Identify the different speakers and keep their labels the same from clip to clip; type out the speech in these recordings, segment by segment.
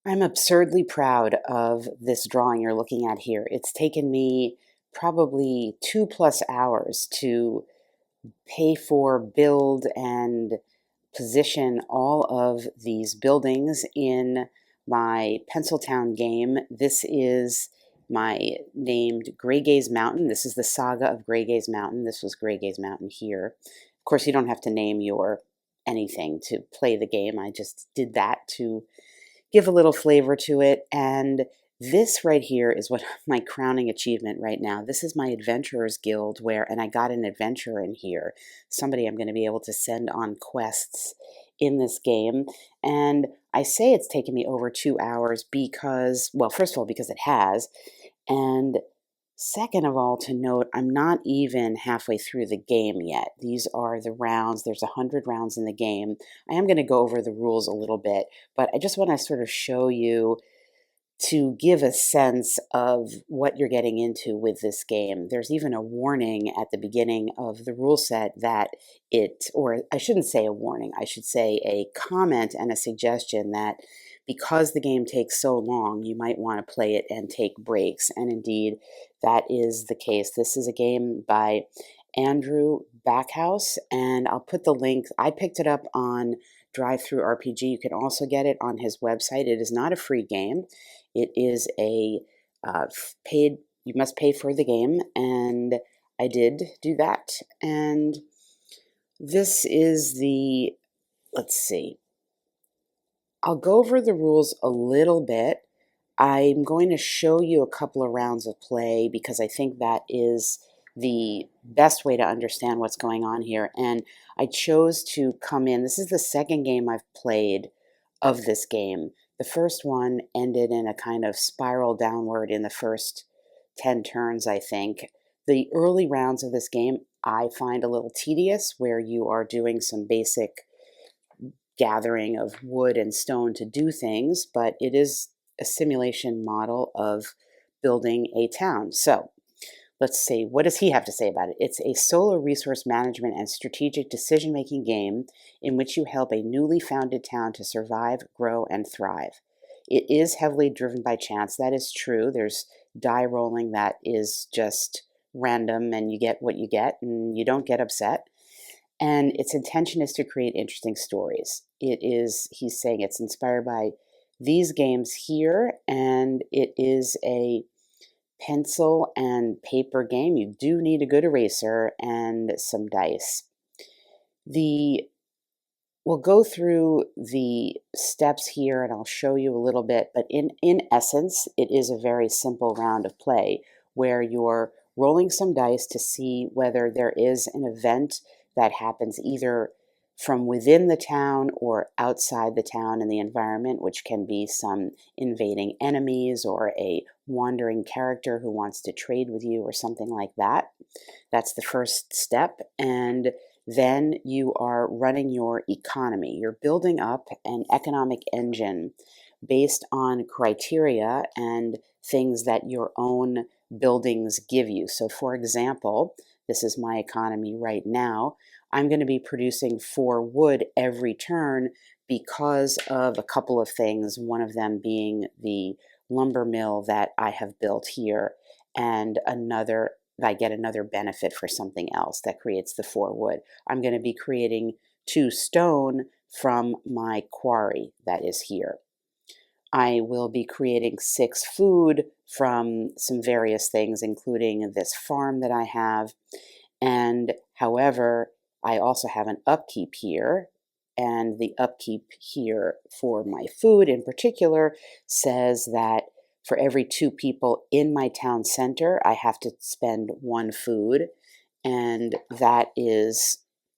Speaker 1: I'm absurdly proud of this drawing you're looking at here. It's taken me probably 2+ hours to pay for, build, and position all of these buildings in my Penciltown game. This is my named Grey Gaze Mountain. This is the saga of Grey Gaze Mountain. This was Grey Gaze Mountain here. Of course, you don't have to name your anything to play the game. I just did that to give a little flavor to it. And this right here is what my crowning achievement right now. This is my Adventurers Guild and I got an adventurer in here, somebody I'm going to be able to send on quests in this game. And I say it's taken me over 2 hours because, well, first of all, because it has, and second of all, to note, I'm not even halfway through the game yet. These are the rounds. There's 100 rounds in the game. I am going to go over the rules a little bit, but I just want to sort of show you to give a sense of what you're getting into with this game. There's even a warning at the beginning of the rule set that or I shouldn't say a warning, I should say a comment and a suggestion that because the game takes so long, you might want to play it and take breaks. And indeed, that is the case. This is a game by Andrew Backhouse, and I'll put the link. I picked it up on Drive-Thru RPG. You can also get it on his website. It is not a free game. It is a paid, you must pay for the game, and I did do that. And this is let's see, I'll go over the rules a little bit. I'm going to show you a couple of rounds of play because I think that is the best way to understand what's going on here. And I chose to come in. This is the second game I've played of this game. The first one ended in a kind of spiral downward in the first 10 turns, I think. The early rounds of this game I find a little tedious, where you are doing some basic gathering of wood and stone to do things, but it is a simulation model of building a town. So let's see, what does he have to say about it? It's a solo resource management and strategic decision-making game in which you help a newly founded town to survive, grow, and thrive. It is heavily driven by chance. That is true. There's die rolling that is just random, and you get what you get, and you don't get upset. And its intention is to create interesting stories. He's saying it's inspired by these games here, and it is a pencil and paper game. You do need a good eraser and some dice. We'll go through the steps here and I'll show you a little bit, but in essence, it is a very simple round of play where you're rolling some dice to see whether there is an event that happens either from within the town or outside the town and the environment, which can be some invading enemies or a wandering character who wants to trade with you or something like that. That's the first step. And then you are running your economy. You're building up an economic engine based on criteria and things that your own buildings give you. So for example, this is my economy right now. I'm going to be producing 4 wood every turn because of a couple of things, one of them being the lumber mill that I have built here, and I get another benefit for something else that creates the 4 wood. I'm going to be creating 2 stone from my quarry that is here. I will be creating 6 food from some various things, including this farm that I have. And however, I also have an upkeep here, and the upkeep here for my food in particular says that for every 2 people in my town center, I have to spend 1 food, and this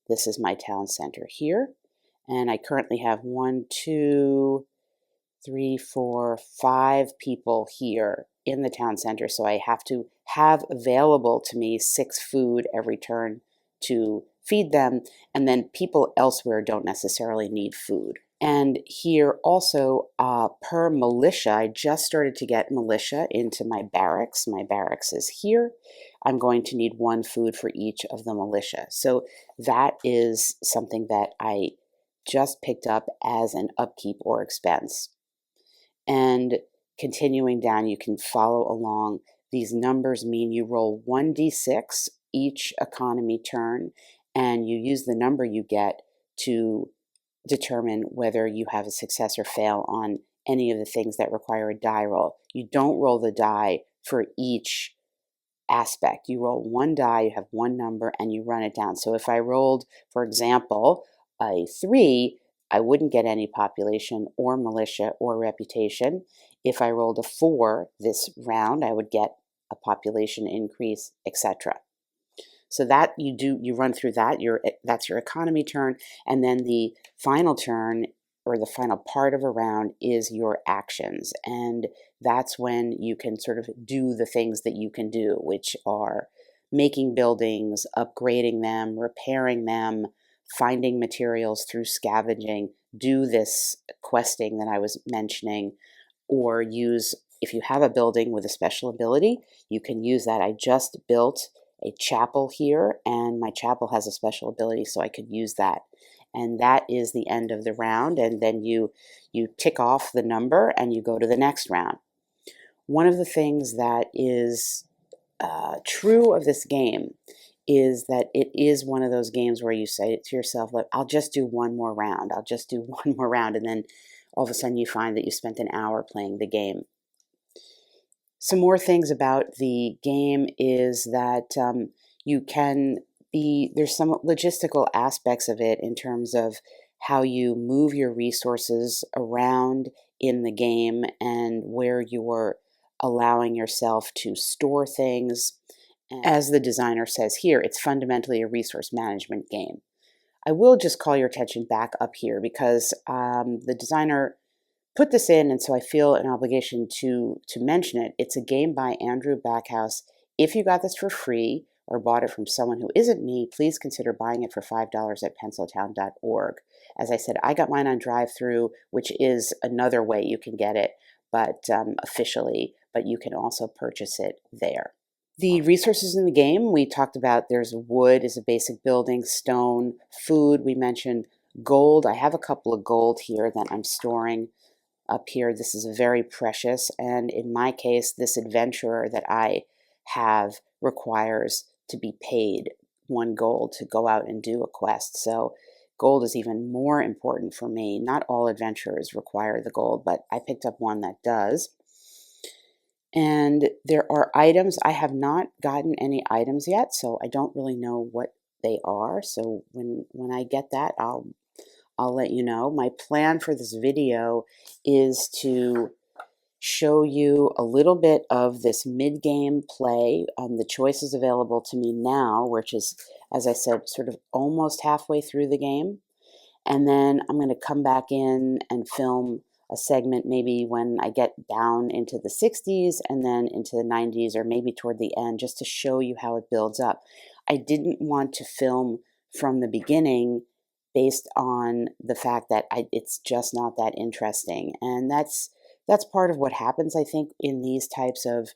Speaker 1: is my town center here, and I currently have 1, 2, 3, 4, 5 people here in the town center, so I have to have available to me 6 food every turn to feed them, and then people elsewhere don't necessarily need food. And here also, per militia, I just started to get militia into my barracks. My barracks is here. I'm going to need 1 food for each of the militia. So that is something that I just picked up as an upkeep or expense. And continuing down, you can follow along. These numbers mean you roll 1d6 each economy turn, and you use the number you get to determine whether you have a success or fail on any of the things that require a die roll. You don't roll the die for each aspect. You roll one die, you have one number, and you run it down. So if I rolled, for example, a 3, I wouldn't get any population or militia or reputation. If I rolled a 4 this round, I would get a population increase, etc. So that you run through that. That's your economy turn, and then the final turn or the final part of a round is your actions, and that's when you can sort of do the things that you can do, which are making buildings, upgrading them, repairing them, finding materials through scavenging, do this questing that I was mentioning, or use, if you have a building with a special ability, you can use that. I just built a chapel here, and my chapel has a special ability, so I could use that. And that is the end of the round, and then you tick off the number and you go to the next round. One of the things that is true of this game is that it is one of those games where you say to yourself, like, I'll just do one more round, I'll just do one more round, and then all of a sudden you find that you spent an hour playing the game. Some more things about the game is that you can there's some logistical aspects of it in terms of how you move your resources around in the game and where you're allowing yourself to store things. As the designer says here, it's fundamentally a resource management game. I will just call your attention back up here because the designer put this in, and so I feel an obligation to mention it. It's a game by Andrew Backhouse. If you got this for free or bought it from someone who isn't me, please consider buying it for $5 at penciltown.org. As I said, I got mine on drive-through, which is another way you can get it, but officially, but you can also purchase it there. The resources in the game, we talked about there's wood is a basic building, stone, food, we mentioned gold. I have a couple of gold here that I'm storing up here. This is very precious, and in my case, this adventurer that I have requires to be paid 1 gold to go out and do a quest. So gold is even more important for me. Not all adventurers require the gold, but I picked up one that does. And there are items. I have not gotten any items yet, so I don't really know what they are. So when I get that, I'll let you know. My plan for this video is to show you a little bit of this mid-game play, the choices available to me now, which is, as I said, sort of almost halfway through the game. And then I'm going to come back in and film a segment maybe when I get down into the 60s and then into the 90s, or maybe toward the end, just to show you how it builds up. I didn't want to film from the beginning based on the fact that it's just not that interesting. And that's part of what happens, I think, in these types of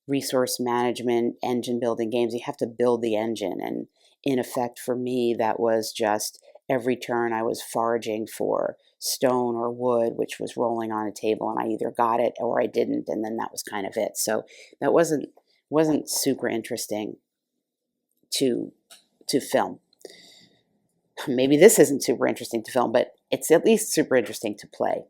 Speaker 1: resource management, engine building games. You have to build the engine. And in effect, for me, that was just every turn I was foraging for stone or wood, which was rolling on a table, and I either got it or I didn't, and then that was kind of it. So that wasn't super interesting to film. Maybe this isn't super interesting to film, but it's at least super interesting to play.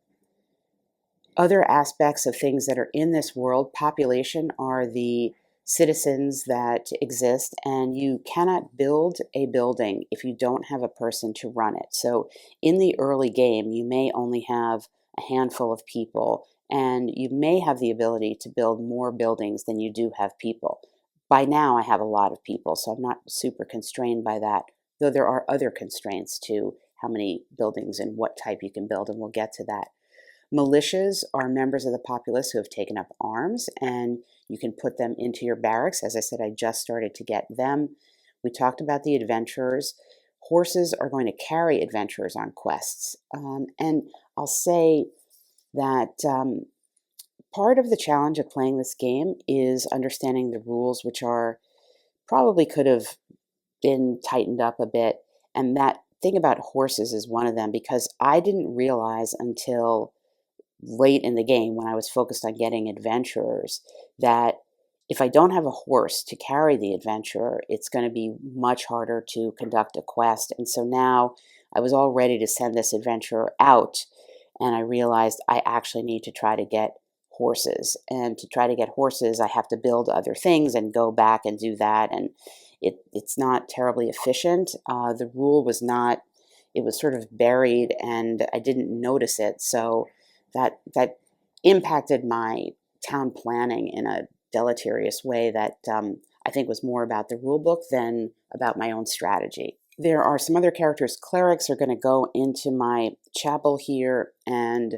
Speaker 1: Other aspects of things that are in this world, population, are the citizens that exist, and you cannot build a building if you don't have a person to run it. So in the early game, you may only have a handful of people, and you may have the ability to build more buildings than you do have people. By now, I have a lot of people, so I'm not super constrained by that, though there are other constraints to how many buildings and what type you can build, and we'll get to that. Militias are members of the populace who have taken up arms, and you can put them into your barracks. As I said, I just started to get them. We talked about the adventurers. Horses are going to carry adventurers on quests. And I'll say that part of the challenge of playing this game is understanding the rules, which are probably could have been tightened up a bit. And that thing about horses is one of them, because I didn't realize until late in the game when I was focused on getting adventurers that if I don't have a horse to carry the adventurer, it's going to be much harder to conduct a quest. And so now I was all ready to send this adventurer out, and I realized I actually need to try to get horses. And to try to get horses, I have to build other things and go back and do that. And it's not terribly efficient. The rule was not, it was sort of buried and I didn't notice it. So that impacted my town planning in a deleterious way that I think was more about the rule book than about my own strategy. There are some other characters. Clerics are going to go into my chapel here, and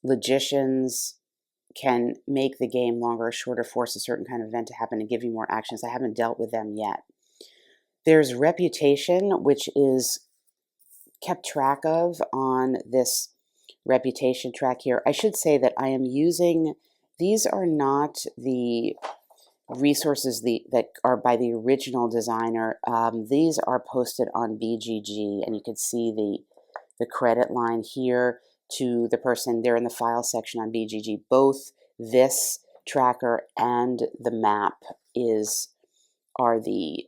Speaker 1: logicians can make the game longer or shorter, force a certain kind of event to happen and give you more actions. I haven't dealt with them yet. There's reputation, which is kept track of on this reputation track here. I should say that I am using, these are not the resources that are by the original designer. These are posted on BGG, and you can see the credit line here to the person there in the file section on BGG. Both this tracker and the map are the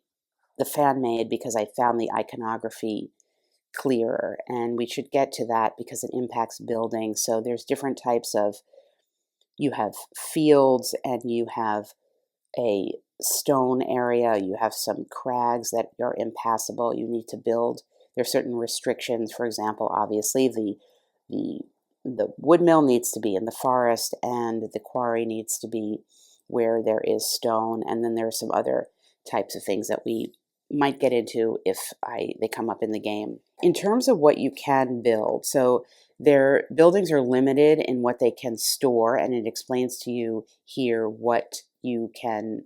Speaker 1: fan made because I found the iconography clearer, and we should get to that because it impacts building. So there's different types of, you have fields and you have a stone area, you have some crags that are impassable, you need to build. There are certain restrictions. For example, obviously the wood mill needs to be in the forest and the quarry needs to be where there is stone, and then there are some other types of things that we might get into if they come up in the game. In terms of what you can build, so their buildings are limited in what they can store, and it explains to you here what you can,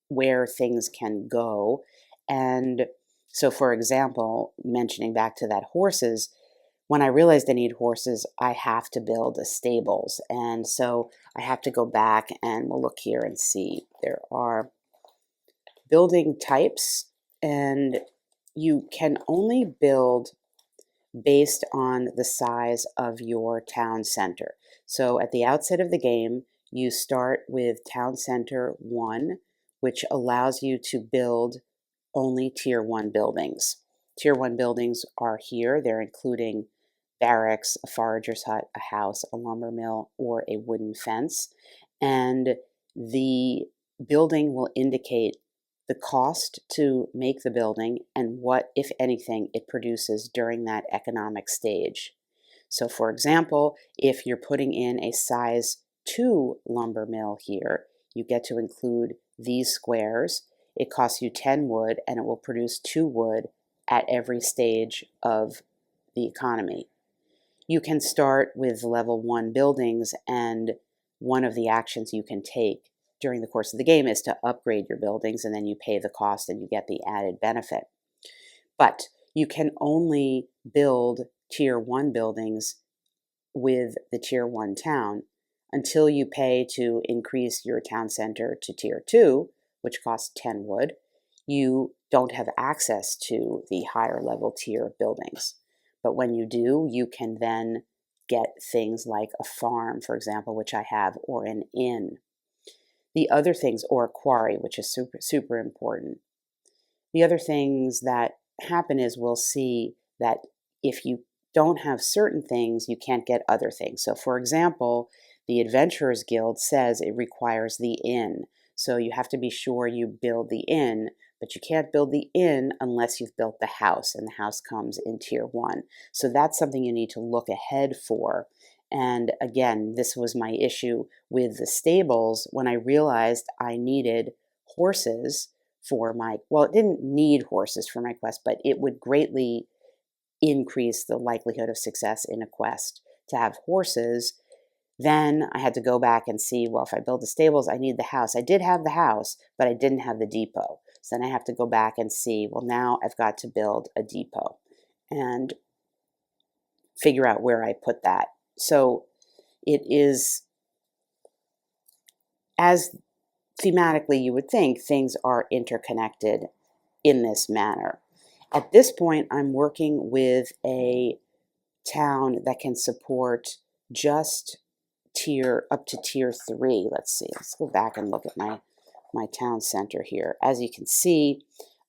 Speaker 1: where things can go. And so, for example, mentioning back to that horses, when I realized I need horses, I have to build a stables. And so I have to go back and we'll look here and see there are building types, and you can only build based on the size of your town center. So at the outset of the game, you start with Town Center 1, which allows you to build only Tier 1 buildings. Tier 1 buildings are here. They're including barracks, a forager's hut, a house, a lumber mill, or a wooden fence. And the building will indicate the cost to make the building and what, if anything, it produces during that economic stage. So for example, if you're putting in a size 2 lumber mill here, you get to include these squares. It costs you 10 wood and it will produce 2 wood at every stage of the economy. You can start with level 1 buildings, and one of the actions you can take during the course of the game is to upgrade your buildings, and then you pay the cost and you get the added benefit. But you can only build Tier 1 buildings with the Tier 1 town until you pay to increase your town center to Tier 2, which costs 10 wood. You don't have access to the higher level tier buildings. But when you do, you can then get things like a farm, for example, which I have, or an inn. The other things, or a quarry, which is super, super important. The other things that happen is we'll see that if you don't have certain things, you can't get other things. So for example, the Adventurers Guild says it requires the inn. So you have to be sure you build the inn, but you can't build the inn unless you've built the house, and the house comes in Tier 1. So that's something you need to look ahead for. And again, this was my issue with the stables when I realized I needed horses for my, well, it didn't need horses for my quest, but it would greatly increase the likelihood of success in a quest to have horses. Then I had to go back and see, well, if I build the stables, I need the house. I did have the house, but I didn't have the depot. So then I have to go back and see, well, now I've got to build a depot and figure out where I put that. So it is, as thematically you would think, things are interconnected in this manner. At this point, I'm working with a town that can support just up to tier 3. Let's see. Let's go back and look at my town center here. As you can see,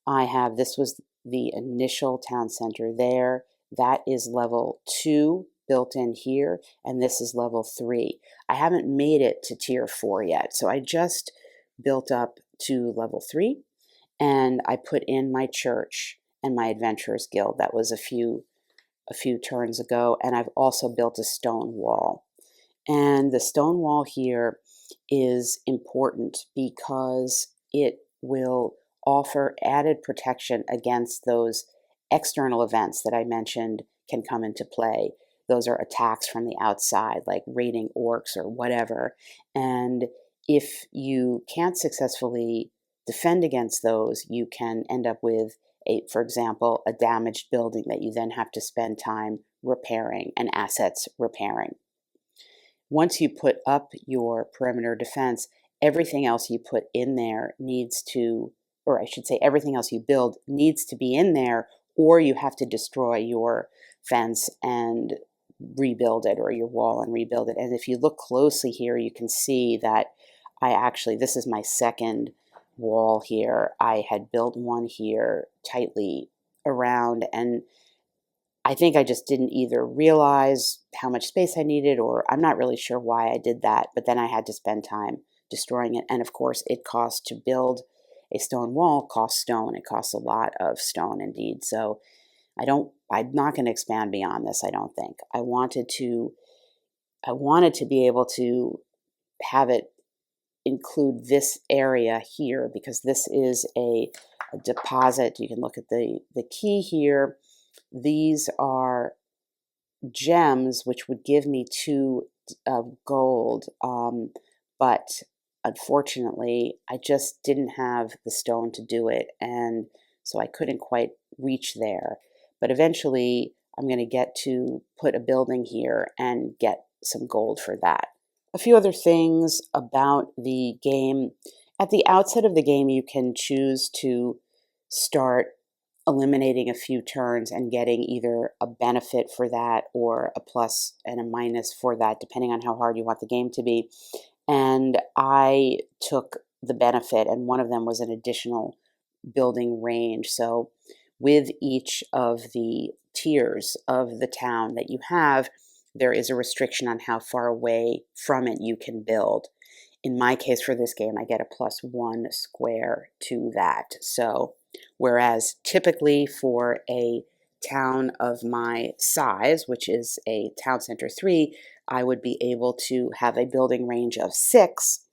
Speaker 1: this was the initial town center there. That is level 2 built in here, and this is level 3. I haven't made it to tier 4 yet, so I just built up to level 3, and I put in my church and my adventurers guild. That was a few turns ago, and I've also built a stone wall. And the stone wall here is important because it will offer added protection against those external events that I mentioned can come into play. Those are attacks from the outside, like raiding orcs or whatever. And if you can't successfully defend against those, you can end up with, for example, a damaged building that you then have to spend time repairing and assets repairing. Once you put up your perimeter defense, everything else you put in there needs to, or I should say everything else you build needs to be in there, or you have to destroy your fence and rebuild it, or your wall and rebuild it. And if you look closely here, you can see that this is my second wall here. I had built one here tightly around, and I think I just didn't either realize how much space I needed, or I'm not really sure why I did that, but then I had to spend time destroying it. And of course, it costs to build a stone wall, costs stone. It costs a lot of stone indeed. So I'm not going to expand beyond this, I don't think. I wanted to be able to have it include this area here, because this is a deposit. You can look at the key here. These are gems, which would give me 2 gold, but unfortunately, I just didn't have the stone to do it, and so I couldn't quite reach there. But eventually, I'm going to get to put a building here and get some gold for that. A few other things about the game. At the outset of the game, you can choose to start eliminating a few turns and getting either a benefit for that or a plus and a minus for that, depending on how hard you want the game to be. And I took the benefit, and one of them was an additional building range. So with each of the tiers of the town that you have, there is a restriction on how far away from it you can build. In my case, for this game, I get a +1 square to that. So whereas typically for a town of my size, which is a town center 3, I would be able to have a building range of 6.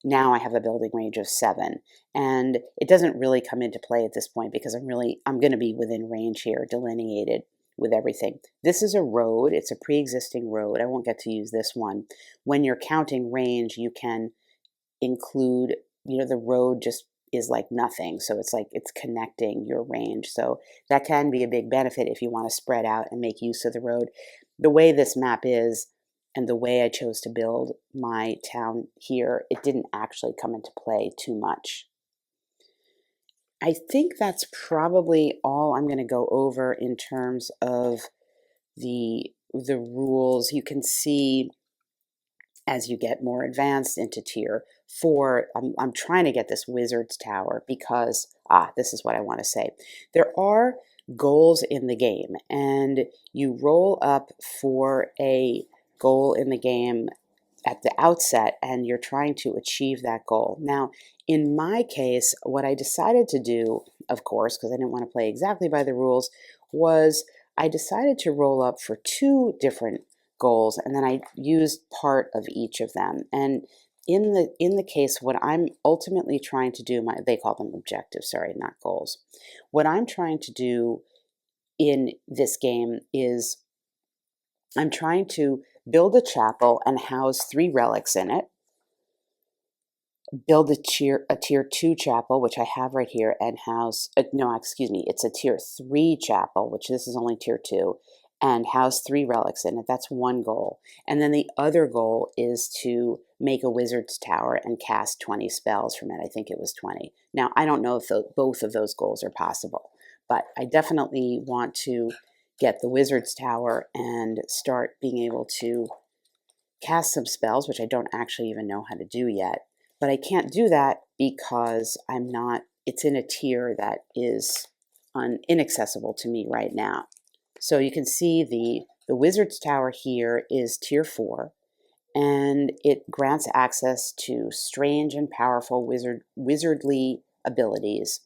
Speaker 1: Now I have a building range of 7. And it doesn't really come into play at this point because I'm going to be within range here, delineated with everything. This is a road. It's a pre-existing road. I won't get to use this one. When you're counting range, you can include, the road just is like nothing. So it's like it's connecting your range. So that can be a big benefit if you want to spread out and make use of the road. The way this map is and the way I chose to build my town here, it didn't actually come into play too much. I think that's probably all I'm going to go over in terms of the rules. You can see as you get more advanced into tier 4, I'm trying to get this wizard's tower because, this is what I want to say. There are goals in the game, and you roll up for a goal in the game at the outset, and you're trying to achieve that goal. Now, in my case, what I decided to do, of course, because I didn't want to play exactly by the rules, was I decided to roll up for 2 different goals, and then I used part of each of them. And in the case, what I'm ultimately trying to do, they call them objectives, sorry, not goals. What I'm trying to do in this game is I'm trying to build a chapel and house 3 relics in it, build a tier 2 chapel, which I have right here, and house, it's a tier 3 chapel, which this is only tier 2, and house 3 relics in it. That's one goal. And then the other goal is to make a wizard's tower and cast 20 spells from it. I think it was 20. Now, I don't know if both of those goals are possible, but I definitely want to get the wizard's tower and start being able to cast some spells, which I don't actually even know how to do yet. But I can't do that because it's in a tier that is inaccessible to me right now. So you can see the Wizard's Tower here is tier 4, and it grants access to strange and powerful wizardly abilities.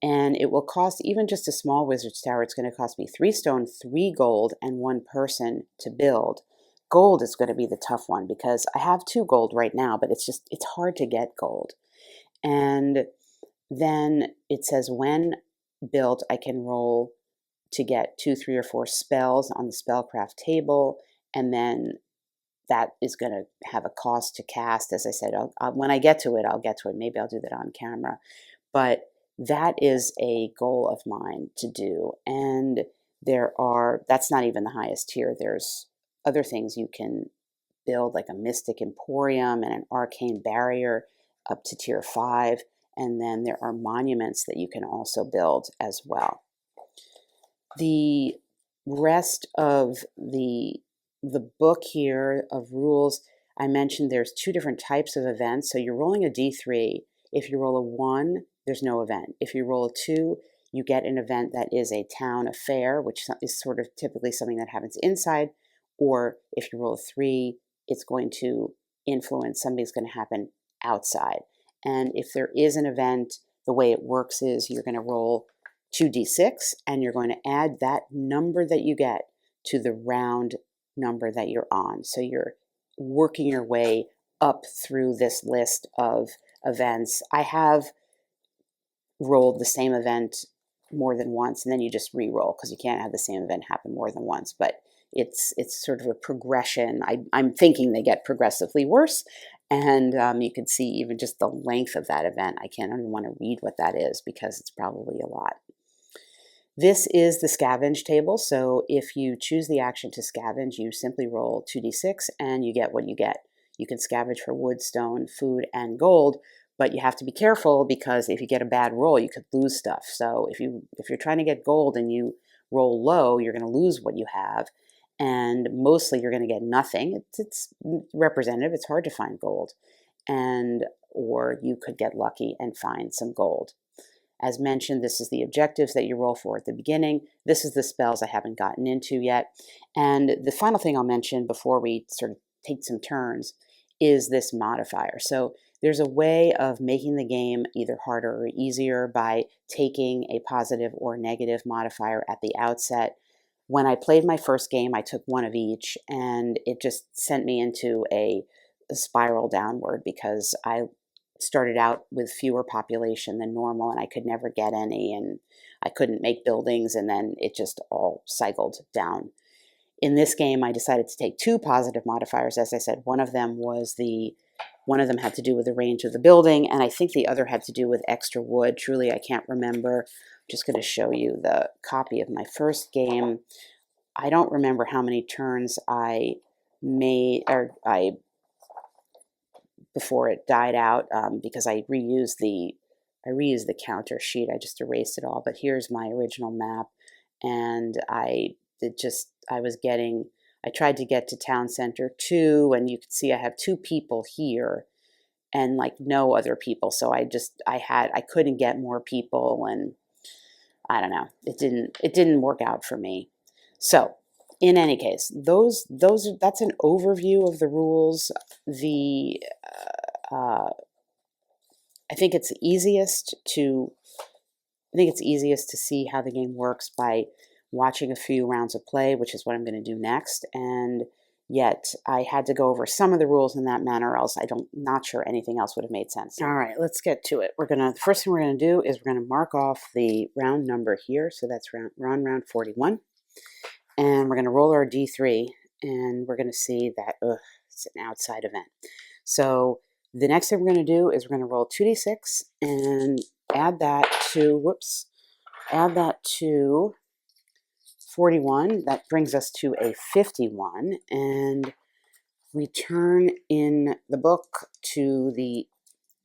Speaker 1: And it will cost, even just a small Wizard's Tower, it's going to cost me 3 stone, 3 gold, and 1 person to build. Gold is going to be the tough one because I have 2 gold right now, but it's hard to get gold. And then it says when built, I can roll to get 2, 3, or 4 spells on the spellcraft table, and then that is going to have a cost to cast. As I said, when I get to it, I'll get to it. Maybe I'll do that on camera. But that is a goal of mine to do. And that's not even the highest tier. There's other things you can build, like a Mystic Emporium and an Arcane Barrier up to tier 5. And then there are monuments that you can also build as well. The rest of the book here of rules, I mentioned there's 2 different types of events. So you're rolling a d3. If you roll a 1, there's no event. If you roll a 2, you get an event that is a town affair, which is sort of typically something that happens inside. Or if you roll a 3, it's going to influence something's going to happen outside. And if there is an event, the way it works is you're going to roll 2d6, and you're going to add that number that you get to the round number that you're on. So you're working your way up through this list of events. I have rolled the same event more than once, and then you just re-roll because you can't have the same event happen more than once. But it's sort of a progression. I'm thinking they get progressively worse, and you can see even just the length of that event. I can't even want to read what that is because it's probably a lot. This is the Scavenge Table, so if you choose the action to scavenge, you simply roll 2d6 and you get what you get. You can scavenge for wood, stone, food, and gold, but you have to be careful because if you get a bad roll, you could lose stuff. So if you're trying to get gold and you roll low, you're going to lose what you have, and mostly you're going to get nothing. It's representative. It's hard to find gold, or you could get lucky and find some gold. As mentioned, this is the objectives that you roll for at the beginning. This is the spells I haven't gotten into yet. And the final thing I'll mention before we sort of take some turns is this modifier. So there's a way of making the game either harder or easier by taking a positive or negative modifier at the outset. When I played my first game, I took one of each, and it just sent me into a spiral downward because I started out with fewer population than normal, and I could never get any, and I couldn't make buildings, and then it just all cycled down. In this game, I decided to take 2 positive modifiers. As I said, one of them had to do with the range of the building, and I think the other had to do with extra wood. Truly, I can't remember. I'm just going to show you the copy of my first game. I don't remember how many turns I made, before it died out, because I reused the counter sheet. I just erased it all. But here's my original map, and I tried to get to town center 2, and you can see I have 2 people here, and like no other people. So I couldn't get more people, and I don't know. It didn't work out for me. So in any case, that's an overview of the rules. I think it's easiest to see how the game works by watching a few rounds of play, which is what I'm going to do next. And yet I had to go over some of the rules in that manner, or else not sure anything else would have made sense. All right, let's get to it. The first thing we're going to do is we're going to mark off the round number here. So that's round 41. And we're going to roll our D3, and we're going to see that it's an outside event. So the next thing we're going to do is we're going to roll 2d6 and add that to 41. That brings us to a 51, and we turn in the book to the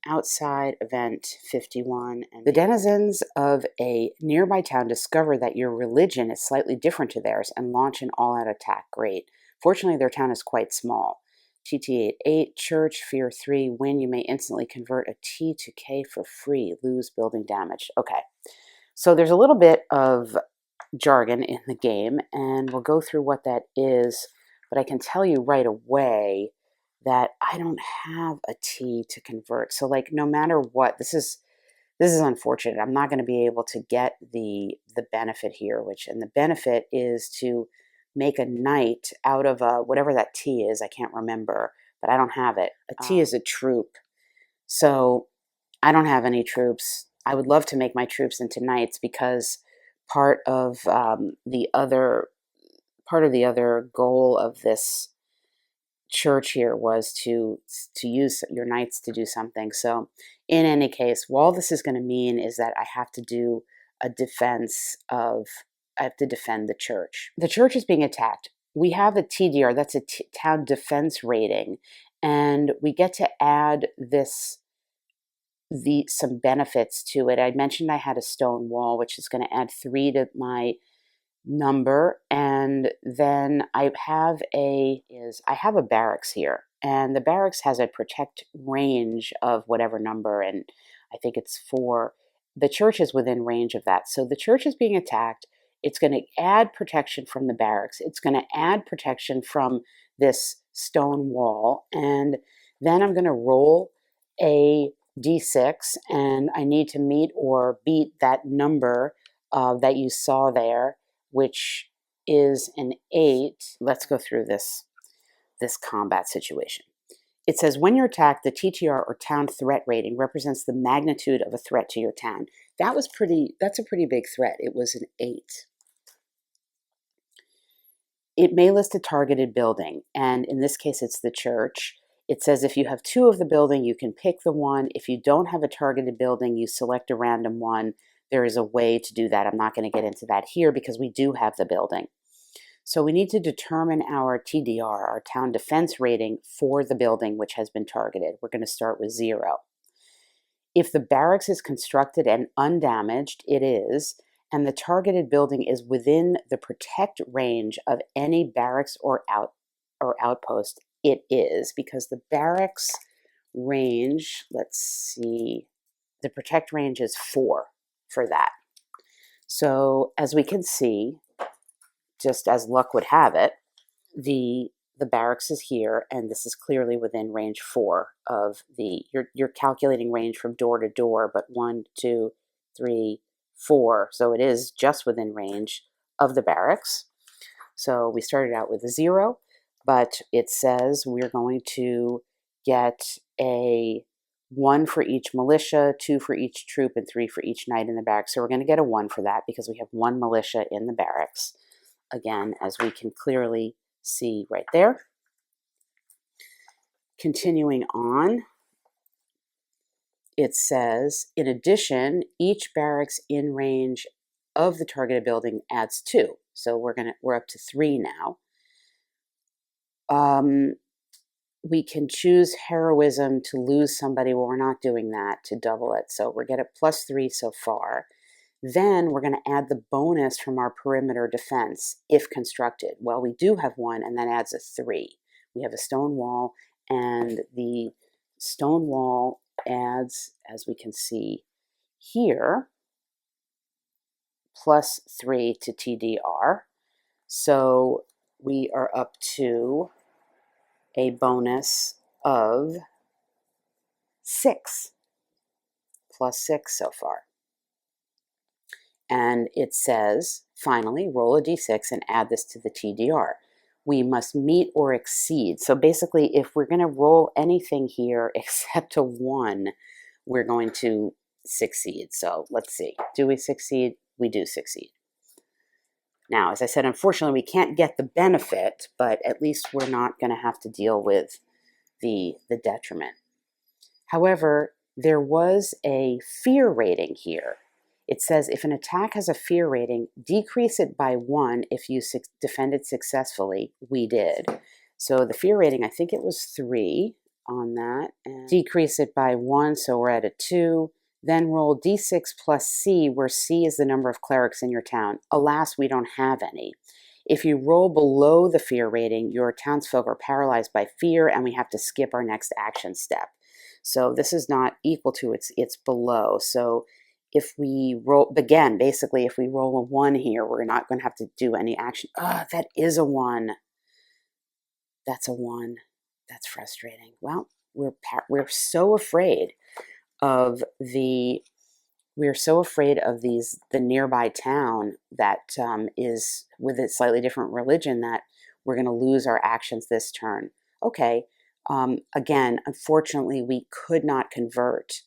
Speaker 1: outside event 51. And the denizens of a nearby town discover that your religion is slightly different to theirs and launch an all-out attack. Great. Fortunately, their town is quite small. TT88, Church, Fear 3, win. You may instantly convert a T to K for free. Lose building damage. Okay, so there's a little bit of jargon in the game, and we'll go through what that is, but I can tell you right away that I don't have a T to convert. So like no matter what, this is unfortunate. I'm not going to be able to get the benefit here, and the benefit is to make a knight out of whatever that T is. I can't remember, but I don't have it. A T is a troop. So I don't have any troops. I would love to make my troops into knights because part of the other goal of this church here was to use your knights to do something. So in any case, all this is going to mean is that I have to do a defense of, I have to defend the church. The church is being attacked. We have a TDR, that's a town defense rating, and we get to add some benefits to it. I mentioned I had a stone wall, which is going to add 3 to my number, and then I have a barracks here, and the barracks has a protect range of whatever number, and I think it's 4. The church is within range of that, so the church is being attacked. It's going to add protection from the barracks. It's going to add protection from this stone wall, and then I'm going to roll a d6, and I need to meet or beat that number that you saw there, which is an 8. Let's go through this combat situation. It says, when you're attacked, the TTR or town threat rating represents the magnitude of a threat to your town. That's a pretty big threat. It was an 8. It may list a targeted building, and in this case, it's the church. It says if you have 2 of the building, you can pick the one. If you don't have a targeted building, you select a random one. There is a way to do that. I'm not going to get into that here because we do have the building. So we need to determine our TDR, our town defense rating for the building which has been targeted. We're going to start with 0. If the barracks is constructed and undamaged, it is, and the targeted building is within the protect range of any barracks or outpost, it is, because the barracks range, let's see, the protect range is 4 for that. So as we can see, just as luck would have it, the barracks is here, and this is clearly within range 4 of the, you're calculating range from door to door, but 1, 2, 3, 4, so it is just within range of the barracks. So we started out with a 0, but it says we're going to get a 1 for each militia, 2 for each troop, and 3 for each knight in the barracks. So we're going to get a 1 for that because we have 1 militia in the barracks. Again, as we can clearly see right there. Continuing on, it says, in addition, each barracks in range of the targeted building adds 2. So we're up to 3 now. We can choose heroism to lose somebody. Well, we're not doing that, to double it. So we're getting +3 so far. Then we're going to add the bonus from our perimeter defense if constructed. Well, we do have 1, and that adds a 3. We have a stone wall, and the stone wall adds, as we can see here, +3 to TDR. So we are up to a bonus of 6, +6 so far. And it says, finally, roll a d6 and add this to the TDR. We must meet or exceed. So basically, if we're going to roll anything here except a 1, we're going to succeed. So let's see. Do we succeed? We do succeed. Now, as I said, unfortunately, we can't get the benefit, but at least we're not going to have to deal with the detriment. However, there was a fear rating here. It says if an attack has a fear rating, decrease it by 1 if you defended successfully. We did. So the fear rating, I think it was 3 on that. And decrease it by 1, so we're at a 2. Then roll d6 plus C, where C is the number of clerics in your town. Alas, we don't have any. If you roll below the fear rating, your townsfolk are paralyzed by fear and we have to skip our next action step. So this is not equal to, it's below. So if we roll, again, basically if we roll a 1 here, we're not going to have to do any action. That is a 1. That's a 1. That's frustrating. Well, we're so afraid of the nearby town that is with a slightly different religion that we're going to lose our actions this turn. Okay. Again, unfortunately, we could not convert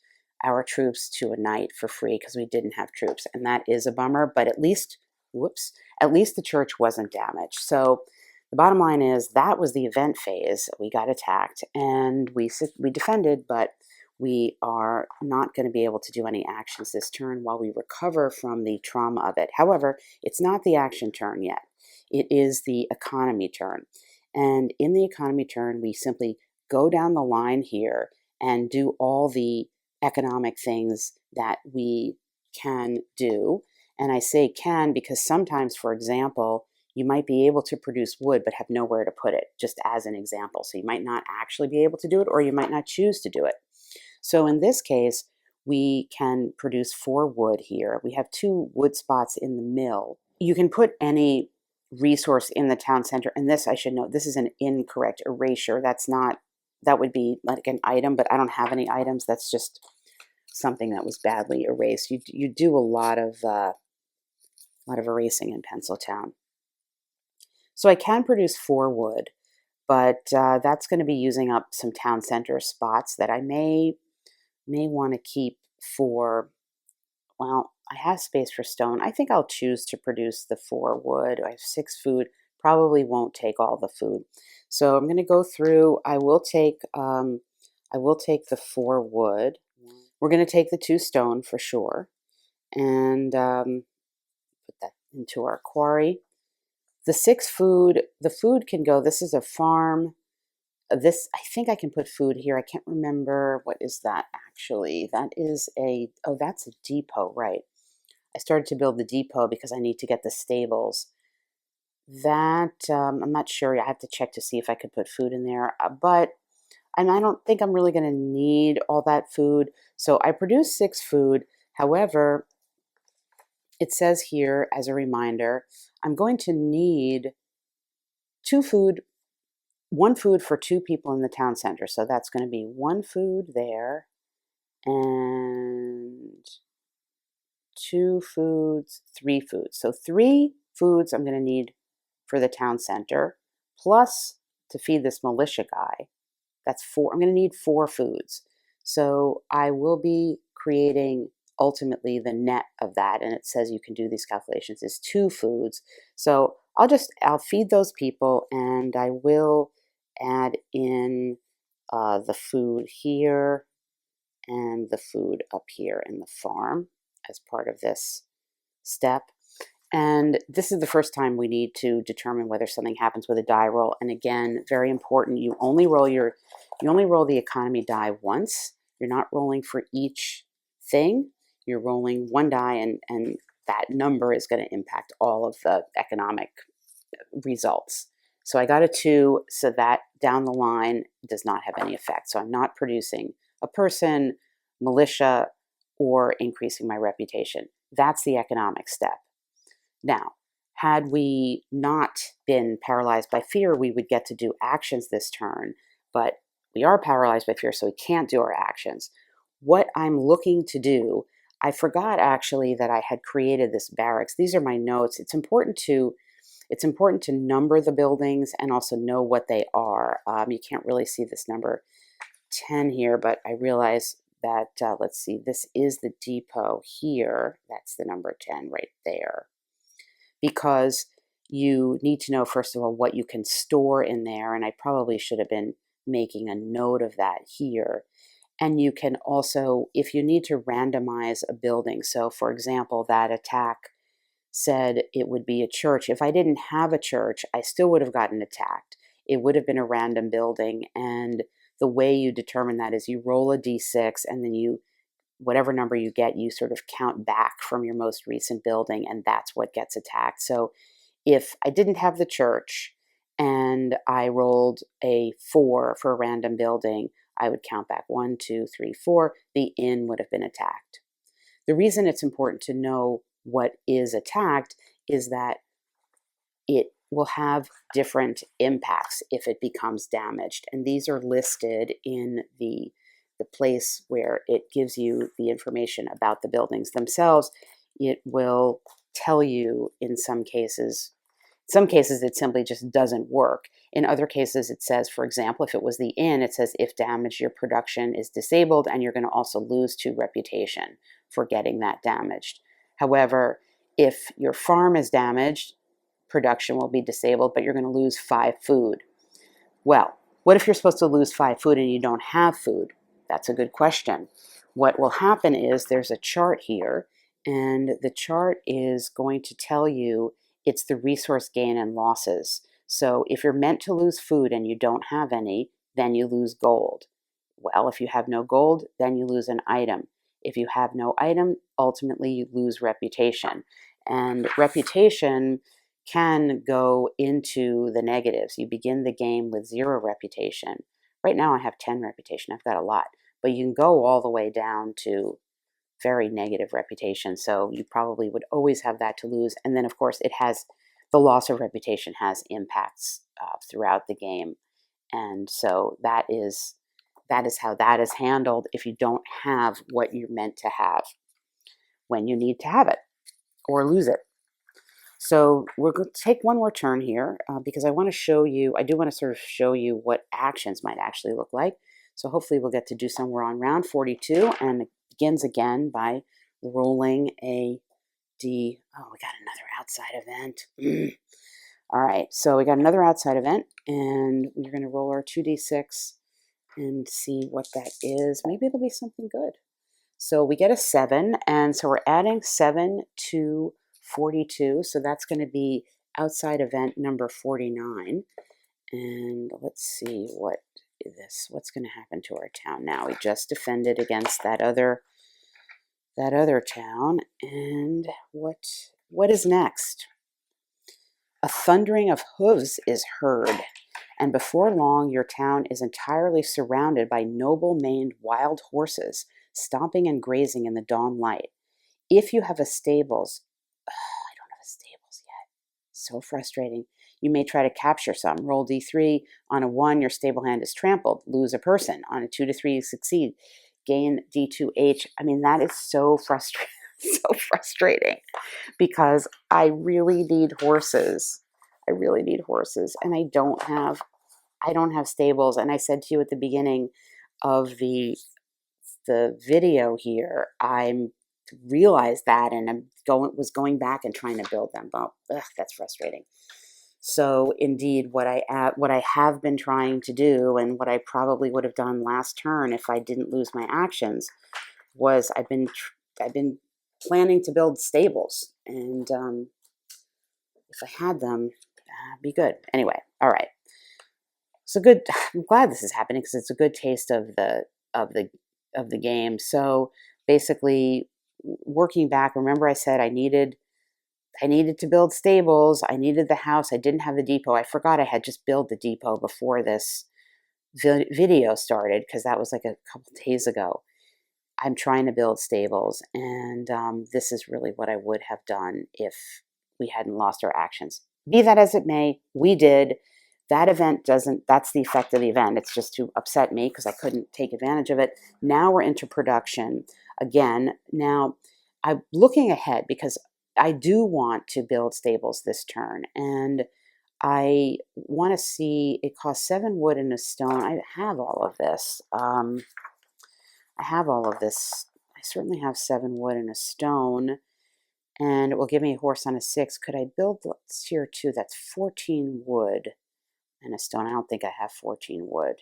Speaker 1: our troops to a knight for free because we didn't have troops, and that is a bummer. But at least the church wasn't damaged. So the bottom line is that was the event phase. We got attacked and we defended, but we are not going to be able to do any actions this turn while we recover from the trauma of it. However, it's not the action turn yet. It is the economy turn. And in the economy turn, we simply go down the line here and do all the economic things that we can do. And I say can because sometimes, for example, you might be able to produce wood but have nowhere to put it, just as an example. So you might not actually be able to do it, or you might not choose to do it. So in this case, we can produce 4 wood here. We have 2 wood spots in the mill. You can put any resource in the town center. And this, I should note, this is an incorrect erasure. That would be like an item, but I don't have any items. That's just something that was badly erased. You do a lot of erasing in Penciltown. So I can produce 4 wood, but that's going to be using up some town center spots that I may want to keep for, well, I have space for stone. I think I'll choose to produce the 4 wood. I have 6 food. Probably won't take all the food. So I'm going to go through. I will take the 4 wood. We're going to take the 2 stone for sure, and put that into our quarry. The 6 food. The food can go. This is a farm. I think I can put food here. I can't remember. What is that actually? That is that's a depot, right? I started to build the depot because I need to get the stables. That, I'm not sure. I have to check to see if I could put food in there. But I don't think I'm really going to need all that food. So I produced 6 food. However, it says here as a reminder, I'm going to need 1 food for 2 people in the town center. So that's going to be 1 food there and 2 foods, 3 foods. So 3 foods I'm going to need for the town center, plus to feed this militia guy. That's 4. I'm going to need 4 foods. So I will be creating ultimately the net of that. And it says you can do these calculations is 2 foods. So I'll feed those people, and I will add in the food here and the food up here in the farm as part of this step. And this is the first time we need to determine whether something happens with a die roll. And again, very important, you only roll the economy die once. You're not rolling for each thing. You're rolling 1 die, and that number is going to impact all of the economic results. So I got a 2, so that down the line does not have any effect. So I'm not producing a person, militia, or increasing my reputation. That's the economic step. Now, had we not been paralyzed by fear, we would get to do actions this turn, but we are paralyzed by fear, so we can't do our actions. What I'm looking to do, I forgot actually that I had created this barracks. These are my notes. It's important to number the buildings and also know what they are. You can't really see this number 10 here, but I realize that, let's see, this is the depot here. That's the number 10 right there. Because you need to know, first of all, what you can store in there, and I probably should have been making a note of that here. And you can also, if you need to randomize a building, so for example, that attack said it would be a church. If I didn't have a church, I still would have gotten attacked. It would have been a random building, and the way you determine that is you roll a d6, and then whatever number you get, you sort of count back from your most recent building, and that's what gets attacked. So if I didn't have the church and I rolled a 4 for a random building, I would count back 1, 2, 3, 4. The inn would have been attacked. The reason it's important to know what is attacked is that it will have different impacts if it becomes damaged. And these are listed in the place where it gives you the information about the buildings themselves. It will tell you in some cases it simply just doesn't work. In other cases, it says, for example, if it was the inn, it says if damaged, your production is disabled, and you're going to also lose 2 reputation for getting that damaged. However, if your farm is damaged, production will be disabled, but you're going to lose 5 food. Well, what if you're supposed to lose 5 food and you don't have food? That's a good question. What will happen is there's a chart here, and the chart is going to tell you it's the resource gain and losses. So if you're meant to lose food and you don't have any, then you lose gold. Well, if you have no gold, then you lose an item. If you have no item, ultimately you lose reputation. And reputation can go into the negatives. You begin the game with 0 reputation. Right now I have 10 reputation. I've got a lot. But you can go all the way down to very negative reputation. So you probably would always have that to lose. And then, of course, the loss of reputation has impacts throughout the game. And so that is how that is handled if you don't have what you're meant to have when you need to have it or lose it. So we're going to take one more turn here because I want to show you, I do want to sort of show you what actions might actually look like. So hopefully we'll get to do somewhere on round 42, and it begins again by rolling a D. Oh, we got another outside event. All right, so we got another outside event, and we're going to roll our 2d6 and see what that is. Maybe it'll be something good. So we get a 7, and so we're adding 7 to 42, so that's going to be outside event number 49. And let's see what's going to happen to our town now. We just defended against that other town, and what is next? A thundering of hooves is heard, and before long your town is entirely surrounded by noble maned wild horses, stomping and grazing in the dawn light. If you have a stables, I don't have a stables yet. So frustrating. You may try to capture some. Roll d3. On a 1, your stable hand is trampled. Lose a person. On a 2 to 3, you succeed. Gain d2h. I mean, that is so frustrating. So frustrating because I really need horses. And I don't have stables. And I said to you at the beginning of the video here, I realized that, and was going back and trying to build them. But that's frustrating. So indeed, what I have been trying to do, and what I probably would have done last turn if I didn't lose my actions, was I've been planning to build stables, and if I had them, that'd be good. Anyway, all right. So good. I'm glad this is happening because it's a good taste of the game. So basically, working back, remember I said I needed to build stables. I needed the house. I didn't have the depot. I forgot I had just built the depot before this video started because that was like a couple days ago. I'm trying to build stables, and this is really what I would have done if we hadn't lost our actions. Be that as it may, we did. That event that's the effect of the event. It's just to upset me because I couldn't take advantage of it. Now we're into production again. Now I'm looking ahead because I do want to build stables this turn, and I want to see, it costs 7 wood and a stone. I have all of this. I certainly have 7 wood and a stone, and it will give me a horse on a 6. Could I build tier 2? That's 14 wood and a stone. I don't think I have 14 wood.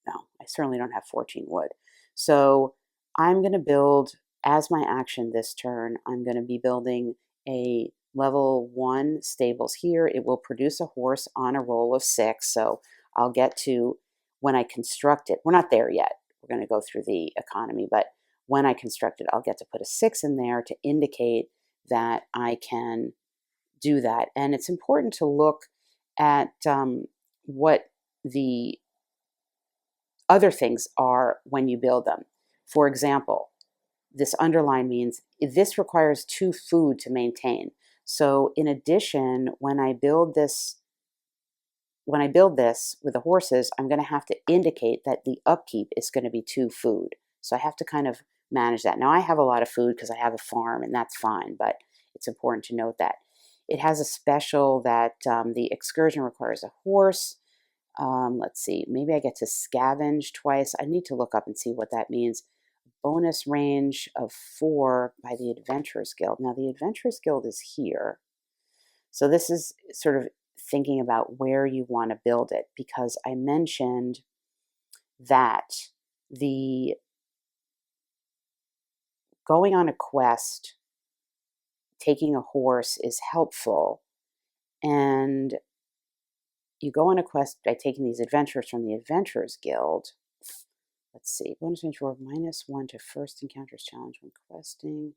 Speaker 1: No, I certainly don't have 14 wood. So I'm going to build, as my action this turn, I'm going to be building a level 1 stables here. It will produce a horse on a roll of 6. So I'll get to, when I construct it, we're not there yet. We're going to go through the economy, but when I construct it, I'll get to put a 6 in there to indicate that I can do that. And it's important to look at what the other things are when you build them. For example, this underline means this requires 2 food to maintain. So in addition, when I build this with the horses, I'm going to have to indicate that the upkeep is going to be 2 food. So I have to kind of manage that. Now I have a lot of food because I have a farm, and that's fine, but it's important to note that. It has a special that the excursion requires a horse. Let's see, maybe I get to scavenge twice. I need to look up and see what that means. Bonus range of 4 by the Adventurers Guild. Now the Adventurers Guild is here. So this is sort of thinking about where you want to build it, because I mentioned that the going on a quest, taking a horse is helpful, and you go on a quest by taking these adventures from the Adventurers Guild. Let's see, bonus range for -1 to first encounters challenge when questing.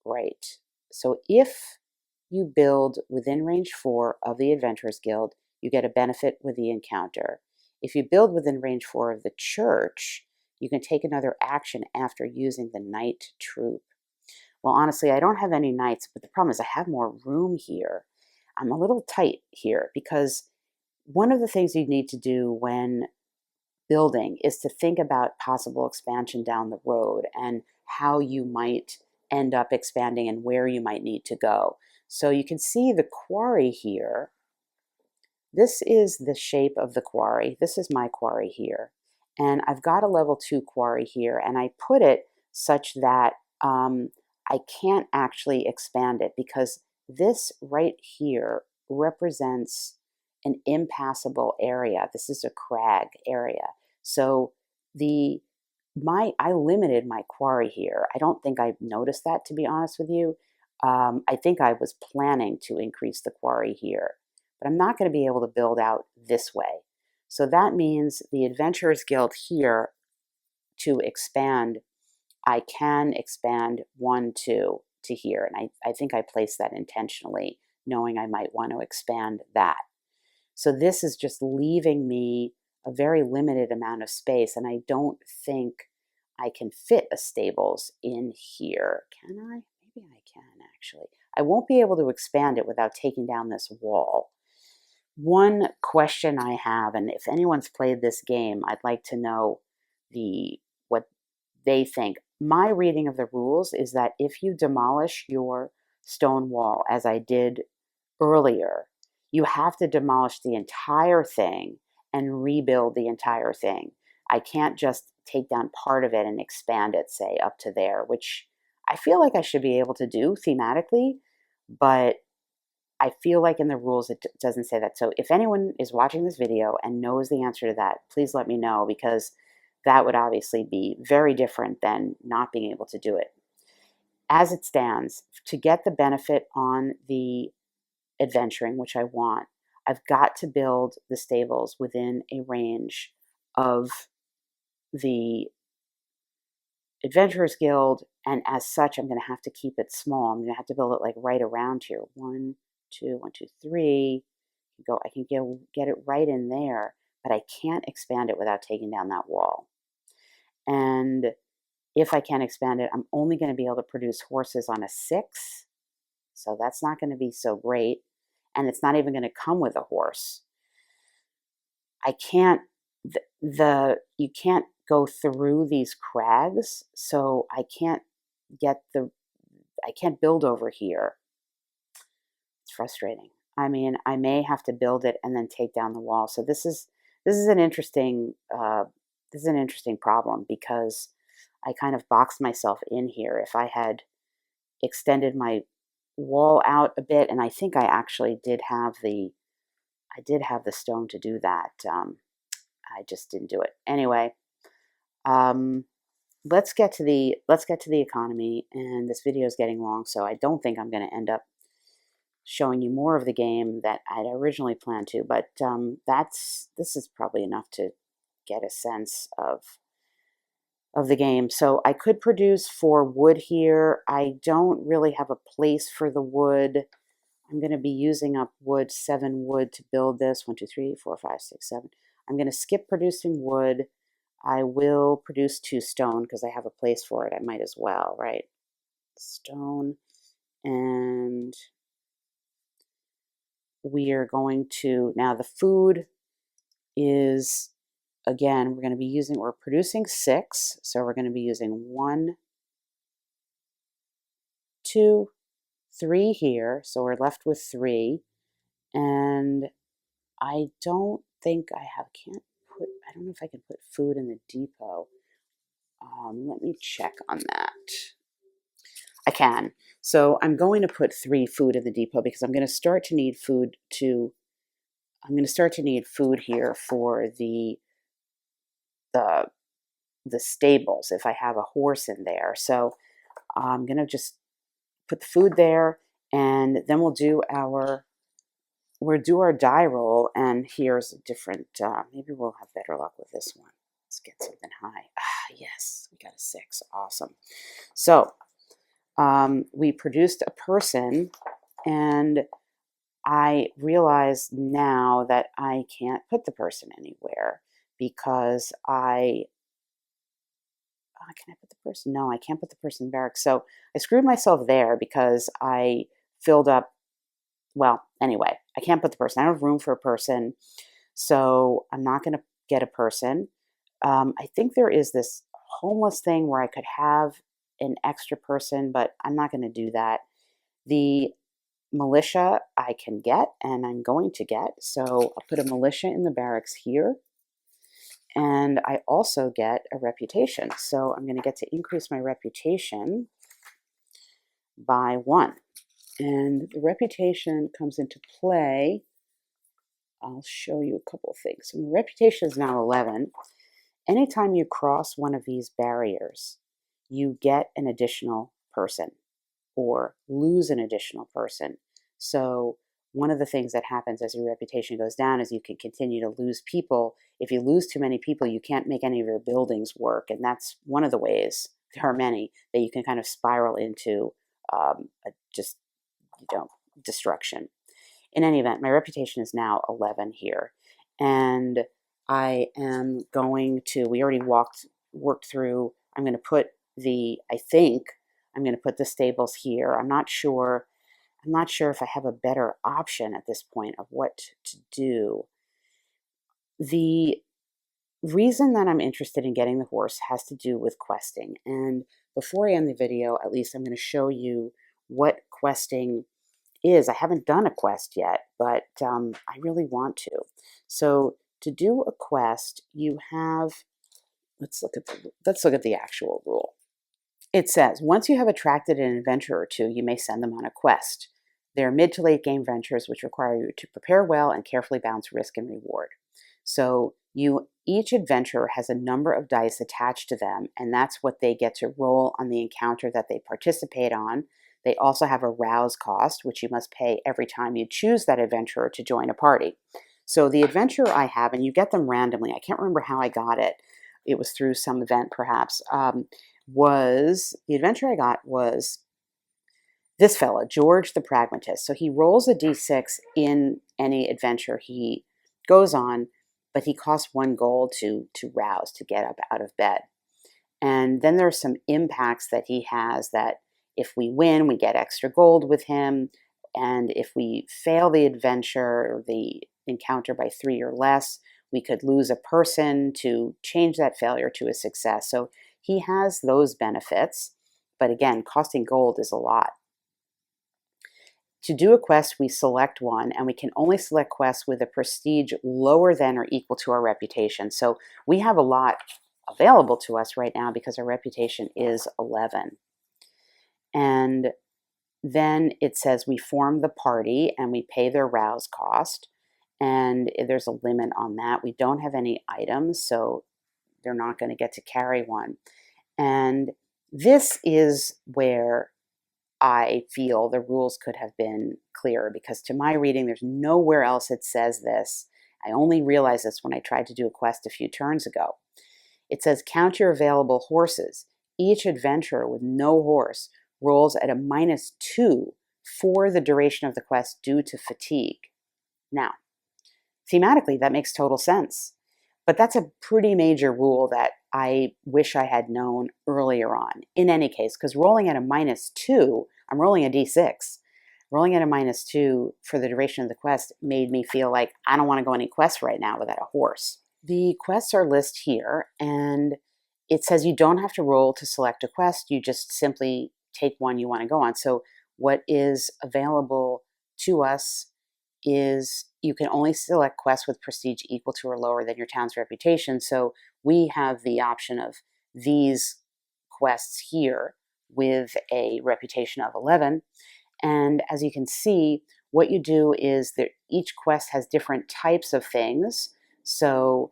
Speaker 1: Right. So if you build within range 4 of the Adventurers Guild, you get a benefit with the encounter. If you build within range 4 of the church, you can take another action after using the knight troop. Well, honestly, I don't have any knights, but the problem is I have more room here. I'm a little tight here because one of the things you need to do when building is to think about possible expansion down the road and how you might end up expanding and where you might need to go. So you can see the quarry here. This is the shape of the quarry. This is my quarry here. And I've got a level 2 quarry here, and I put it such that I can't actually expand it because this right here represents an impassable area. This is a crag area. So I limited my quarry here. I don't think I noticed that, to be honest with you. I think I was planning to increase the quarry here, but I'm not going to be able to build out this way. So that means the Adventurers Guild here, to expand, I can expand 1, 2 to here. And I think I placed that intentionally, knowing I might want to expand that. So this is just leaving me a very limited amount of space, and I don't think I can fit a stables in here. Can I? Maybe I can, actually. I won't be able to expand it without taking down this wall. One question I have, and if anyone's played this game, I'd like to know what they think. My reading of the rules is that if you demolish your stone wall, as I did earlier, you have to demolish the entire thing and rebuild the entire thing. I can't just take down part of it and expand it, say, up to there, which I feel like I should be able to do thematically, but I feel like in the rules it doesn't say that. So if anyone is watching this video and knows the answer to that, please let me know, because that would obviously be very different than not being able to do it. As it stands, to get the benefit on the adventuring, which I want, I've got to build the stables within a range of the Adventurers Guild, and as such, I'm going to have to keep it small. I'm going to have to build it like right around here. 1, 2, 1, 2, 3. I can get it right in there, but I can't expand it without taking down that wall. And if I can expand it, I'm only going to be able to produce horses on a 6, so that's not going to be so great. And it's not even going to come with a horse. I can't, you can't go through these crags, so I can't build over here. It's frustrating. I mean, I may have to build it and then take down the wall. So this is an interesting problem, because I kind of boxed myself in here. If I had extended my wall out a bit, and I think I actually did have the stone to do that. I just didn't do it anyway. Let's get to the economy, and this video is getting long, so I don't think I'm going to end up showing you more of the game that I'd originally planned to, but this is probably enough to get a sense of the game. So I could produce 4 wood here. I don't really have a place for the wood. I'm going to be using up wood, 7 wood to build this. 1, 2, 3, 4, 5, 6, 7. I'm going to skip producing wood. I will produce 2 stone because I have a place for it. I might as well, right? Stone. And we are going to, now the food is, again, we're producing 6. So we're going to be using 1, 2, 3 here. So we're left with 3. And I don't think I don't know if I can put food in the depot. Let me check on that. I can. So I'm going to put 3 food in the depot because I'm going to start to need food here for the stables if I have a horse in there. So I'm going to just put the food there, and then we'll do our die roll. And here's a different, maybe we'll have better luck with this one. Let's get something high. Yes, we got a 6. Awesome. So we produced a person, and I realize now that I can't put the person anywhere because can I put the person? No, I can't put the person in barracks. So I screwed myself there because I filled up. Well, anyway, I can't put the person. I don't have room for a person. So I'm not going to get a person. I think there is this homeless thing where I could have an extra person, but I'm not going to do that. The militia I can get, and I'm going to get. So I'll put a militia in the barracks here. And I also get a reputation. So I'm going to get to increase my reputation by 1. And the reputation comes into play. I'll show you a couple of things. So my reputation is now 11. Anytime you cross one of these barriers, you get an additional person or lose an additional person. So one of the things that happens as your reputation goes down is you can continue to lose people. If you lose too many people, you can't make any of your buildings work. And that's one of the ways, there are many, that you can kind of spiral into destruction. In any event, my reputation is now 11 here. And I am going to, we already worked through, I'm going to put the stables here. I'm not sure if I have a better option at this point of what to do. The reason that I'm interested in getting the horse has to do with questing. And before I end the video, at least I'm going to show you what questing is. I haven't done a quest yet, but I really want to. So to do a quest, you have, let's look at the actual rule. It says, once you have attracted an adventurer or 2, you may send them on a quest. They're mid to late game ventures which require you to prepare well and carefully balance risk and reward. So each adventurer has a number of dice attached to them, and that's what they get to roll on the encounter that they participate on. They also have a rouse cost, which you must pay every time you choose that adventurer to join a party. So the adventurer I have, and you get them randomly, I can't remember how I got it. It was through some event perhaps. The adventure I got was this fella, George the Pragmatist. So he rolls a d6 in any adventure he goes on, but he costs 1 gold to rouse, to get up out of bed. And then there's some impacts that he has that if we win, we get extra gold with him. And if we fail the adventure or the encounter by 3 or less, we could lose a person to change that failure to a success. So he has those benefits, but again, costing gold is a lot. To do a quest, we select one, and we can only select quests with a prestige lower than or equal to our reputation. So we have a lot available to us right now because our reputation is 11. And then it says we form the party and we pay their rouse cost. And there's a limit on that. We don't have any items, so they're not going to get to carry one. And this is where I feel the rules could have been clearer, because to my reading, there's nowhere else it says this. I only realized this when I tried to do a quest a few turns ago. It says count your available horses. Each adventurer with no horse rolls at a -2 for the duration of the quest due to fatigue. Now, thematically, that makes total sense. But that's a pretty major rule that I wish I had known earlier on. In any case, because rolling at a -2, I'm rolling a d6. Rolling at a -2 for the duration of the quest made me feel like I don't want to go any quests right now without a horse. The quests are listed here, and it says you don't have to roll to select a quest. You just simply take one you want to go on. So what is available to us is you can only select quests with prestige equal to or lower than your town's reputation. So we have the option of these quests here with a reputation of 11. And as you can see, what you do is that each quest has different types of things. So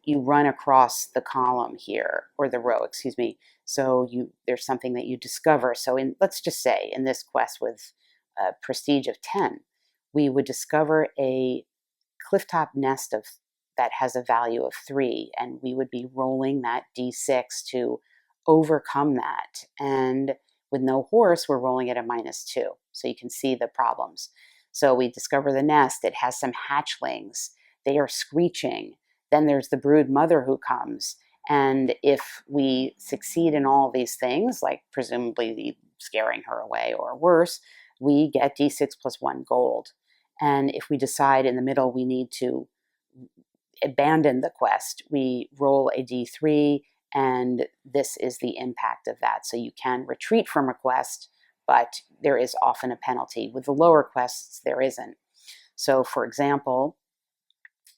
Speaker 1: you run across the column here, or the row, excuse me. So there's something that you discover. So let's just say in this quest with a prestige of 10, we would discover a clifftop nest that has a value of 3, and we would be rolling that d6 to overcome that. And with no horse, we're rolling at a -2. So you can see the problems. So we discover the nest. It has some hatchlings. They are screeching. Then there's the brood mother who comes. And if we succeed in all these things, like presumably scaring her away or worse, we get d6 plus 1 gold. And if we decide in the middle we need to abandon the quest, we roll a d3, and this is the impact of that. So you can retreat from a quest, but there is often a penalty. With the lower quests, there isn't. So for example,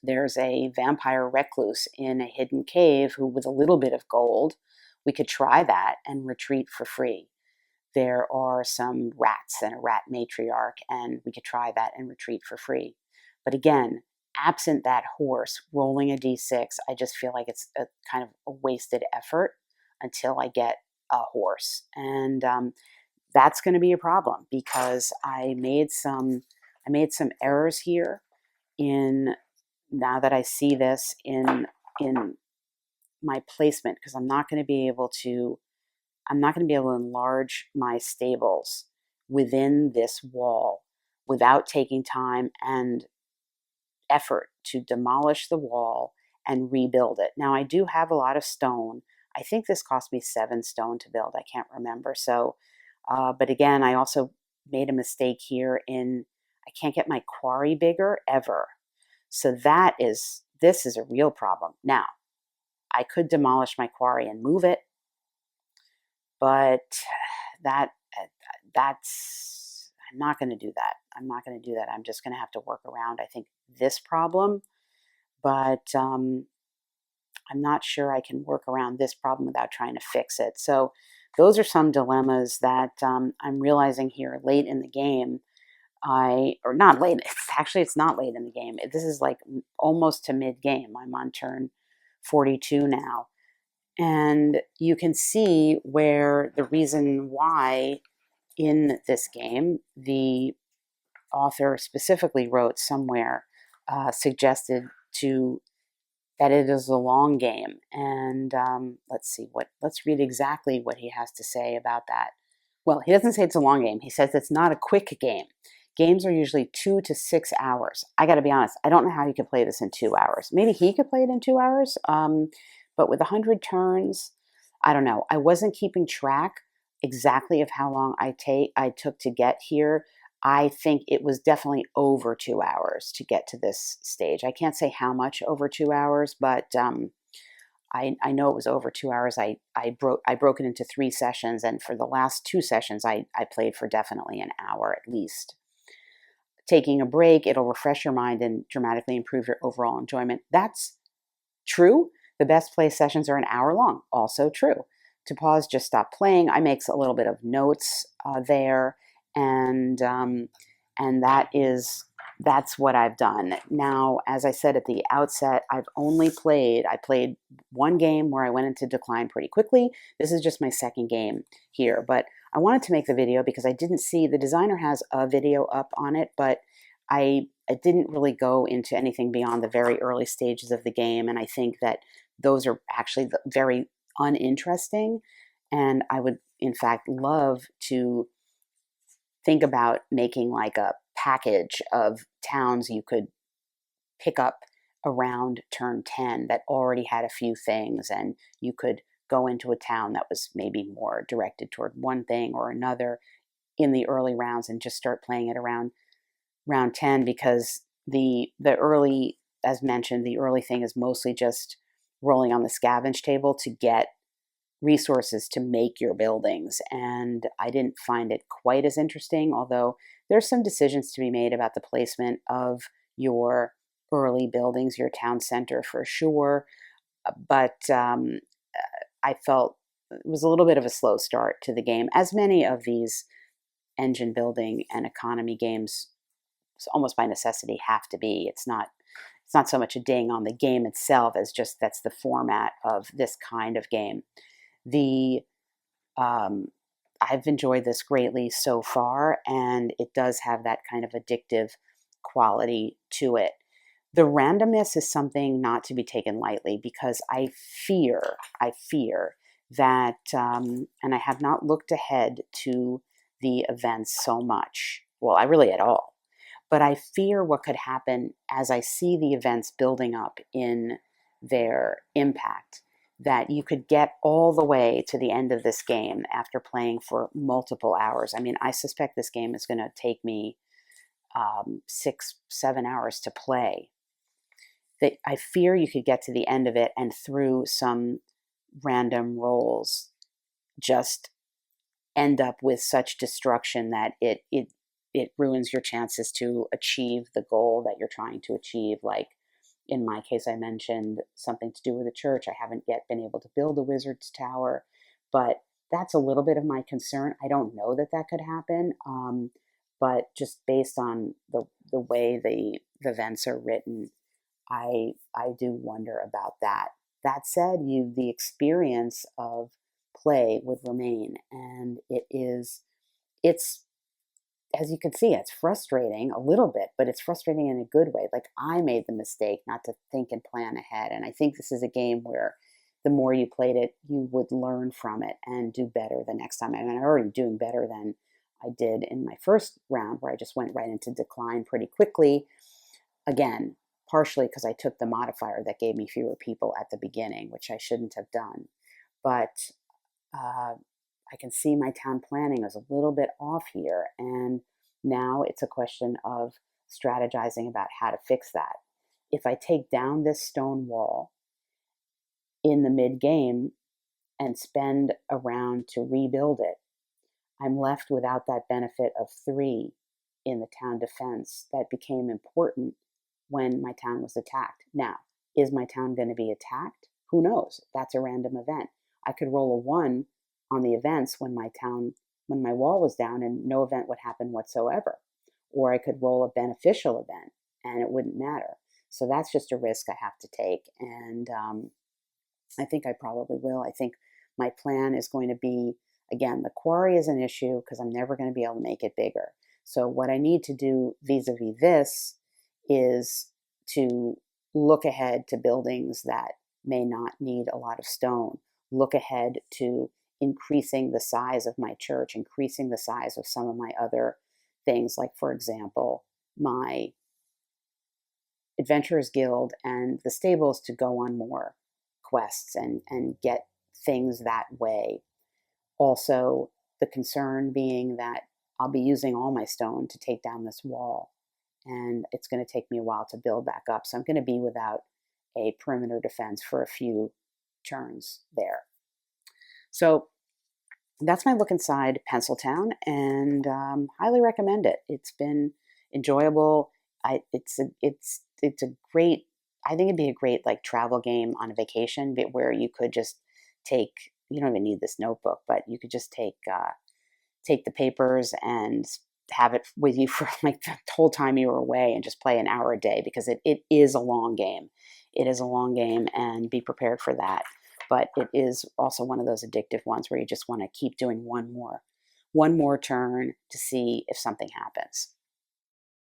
Speaker 1: there's a vampire recluse in a hidden cave who, with a little bit of gold, we could try that and retreat for free. There are some rats and a rat matriarch, and we could try that and retreat for free. But again, absent that horse, rolling a d6, I just feel like it's a kind of a wasted effort until I get a horse. And that's going to be a problem because I made some errors here now that I see this in my placement, because I'm not going to be able to enlarge my stables within this wall without taking time and effort to demolish the wall and rebuild it. Now, I do have a lot of stone. I think this cost me 7 stone to build. I can't remember. So, but again, I also made a mistake here I can't get my quarry bigger ever. So this is a real problem. Now, I could demolish my quarry and move it, but I'm not going to do that. I'm not going to do that. I'm just going to have to work around, I think, this problem, but I'm not sure I can work around this problem without trying to fix it. So those are some dilemmas that I'm realizing here late in the game. Or not late, it's not late in the game. This is like almost to mid-game. I'm on turn 42 now. And you can see where the reason why in this game the author specifically wrote somewhere, suggested that it is a long game. And let's read exactly what he has to say about that. Well, he doesn't say it's a long game. He says it's not a quick game. Games are usually 2 to 6 hours. I got to be honest, I don't know how you could play this in 2 hours. Maybe he could play it in 2 hours, but with 100 turns, I don't know. I wasn't keeping track exactly of how long I took to get here. I think it was definitely over 2 hours to get to this stage. I can't say how much over 2 hours, but I know it was over 2 hours. I broke it into 3 sessions, and for the last 2 sessions, I played for definitely an hour at least. Taking a break, it'll refresh your mind and dramatically improve your overall enjoyment. That's true. The best play sessions are an hour long. Also true. To pause, just stop playing. I make a little bit of notes there, and that's what I've done. Now, as I said at the outset, I played one game where I went into decline pretty quickly. This is just my second game here, but I wanted to make the video because I didn't see, the designer has a video up on it, but I didn't really go into anything beyond the very early stages of the game, and I think that those are actually very uninteresting, and I would, in fact, love to think about making like a package of towns you could pick up around turn 10 that already had a few things, and you could go into a town that was maybe more directed toward one thing or another in the early rounds and just start playing it around round 10, because the early, as mentioned, the early thing is mostly just rolling on the scavenge table to get resources to make your buildings. And I didn't find it quite as interesting, although there's some decisions to be made about the placement of your early buildings, your town center for sure. But I felt it was a little bit of a slow start to the game, as many of these engine building and economy games almost by necessity have to be. It's not so much a ding on the game itself as just that's the format of this kind of game. The I've enjoyed this greatly so far, and it does have that kind of addictive quality to it. The randomness is something not to be taken lightly, because I fear that, and I have not looked ahead to the events so much. Well, I really at all. But I fear what could happen as I see the events building up in their impact, that you could get all the way to the end of this game after playing for multiple hours. I mean, I suspect this game is going to take me 6-7 hours to play. I fear you could get to the end of it and through some random rolls just end up with such destruction that it ruins your chances to achieve the goal that you're trying to achieve. Like in my case, I mentioned something to do with the church. I haven't yet been able to build a wizard's tower, but that's a little bit of my concern. I don't know that that could happen, but just based on the way the events are written, I do wonder about that. That said, the experience of play would remain, and it's as you can see, it's frustrating a little bit, but it's frustrating in a good way. Like, I made the mistake not to think and plan ahead, and I think this is a game where the more you played it, you would learn from it and do better the next time. I mean, I'm already doing better than I did in my first round, where I just went right into decline pretty quickly. Again, partially because I took the modifier that gave me fewer people at the beginning, which I shouldn't have done. But I can see my town planning is a little bit off here, and now it's a question of strategizing about how to fix that. If I take down this stone wall in the mid-game and spend a round to rebuild it, I'm left without that benefit of 3 in the town defense that became important when my town was attacked. Now, is my town going to be attacked? Who knows? That's a random event. I could roll a 1 on the events when my wall was down and no event would happen whatsoever. Or I could roll a beneficial event and it wouldn't matter. So that's just a risk I have to take. And I think I probably will. I think my plan is going to be, again, the quarry is an issue because I'm never going to be able to make it bigger. So what I need to do vis-a-vis this is to look ahead to buildings that may not need a lot of stone. Look ahead to increasing the size of my church, increasing the size of some of my other things, like, for example, my Adventurers Guild and the stables, to go on more quests and get things that way. Also, the concern being that I'll be using all my stone to take down this wall, and it's going to take me a while to build back up. So I'm going to be without a perimeter defense for a few turns there. So that's my look inside Penciltown, and highly recommend it. It's been enjoyable. It's a great. I think it'd be a great like travel game on a vacation, but where you could just take. You don't even need this notebook, but you could just take the papers and have it with you for like the whole time you were away, and just play an hour a day, because it is a long game. It is a long game, and be prepared for that. But it is also one of those addictive ones where you just want to keep doing one more turn to see if something happens.